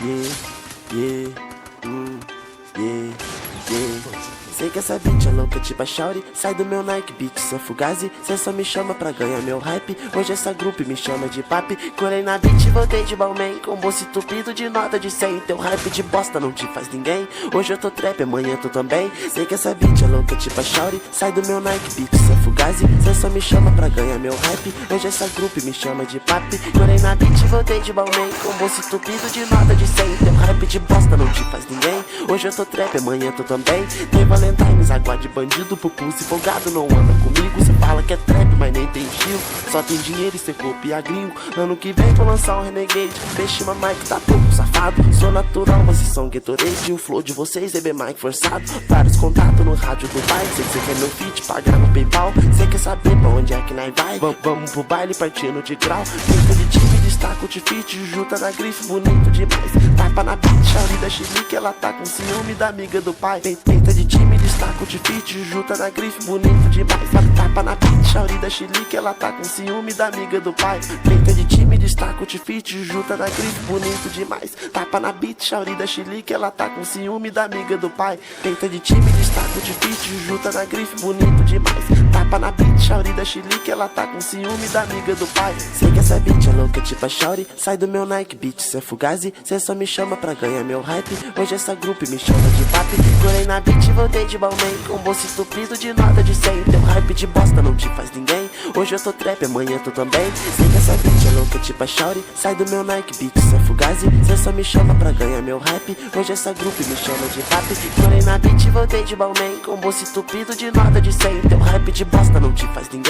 yeah, yeah, yeah. Sei que essa beat é louca tipo a Shauri. Sai do meu Nike Beat, cê é fugazi. Cê só me chama pra ganhar meu hype. Hoje essa grupo me chama de papi. Colei na beat e voltei de Balmain, com bolso entupido de nota de 100. Teu hype de bosta não te faz ninguém. Hoje eu tô trap, amanhã tu também. Sei que essa beat é louca tipo a Shauri. Sai do meu Nike Beat, cê é fugazi. Cê só me chama pra ganhar meu hype. Hoje essa grupo me chama de papi. Colei na beat e voltei de Balmain, com bolso entupido de nota de 100. Teu hype de bosta não te faz ninguém. Hoje eu tô trap, amanhã tu também. Tem Valentine's, água de bandido, pupus folgado não anda comigo. Cê fala que é trap, mas nem tem estilo. Só tem dinheiro e cê copia gringo. Ano que vem vou lançar um Renegade. Peixe Mike tá pouco safado. Sou natural, vocês são Gatorade. O flow de vocês é bem Mike forçado. Vários contatos no rádio do pai. Sei que cê quer meu feat, pagar no PayPal. Cê quer saber pra onde é que nós vai? Vamos pro baile partindo de grau. Pinta de time, destaca o tifite. Juta na grife, bonito demais. Tapa na beat, Shauri da Chilique. Ela tá com ciúme da amiga do pai. Pinta de time, destaca o tifite. Juta na grife, bonito demais. Tapa na beat, Shauri da Chilique. Ela tá com ciúme da amiga do pai. Pinta de time, destaca o tifite. Juta na grife, bonito demais. Tapa na beat, Shauri da Chilique. Ela tá com ciúme da amiga do pai. Pinta de time, destaca o tifite. Juta na grife, bonito demais. Tapa na beat, Shauri da Chilique. Ela tá com ciúme da amiga do pai. Sei que essa beat é louca tipo a Shauri. Sai do meu Nike Beat, cê é fugazi. Cê só me chama pra ganhar meu hype. Hoje essa grupo me chama de papi. Colei na beat e voltei de Balmain, com bolso estupido de nota de 100. Teu hype de bosta não te faz ninguém. Hoje eu tô trap, amanhã tu também. Sei que essa beat é louca tipo a Shauri. Sai do meu Nike Beat, cê é fugazi. Cê só me chama pra ganhar meu hype. Hoje essa grupo me chama de papi. Colei na beat e voltei de Balmain, com bolso estupido de nota de 100. Teu hype de bosta não te faz ninguém.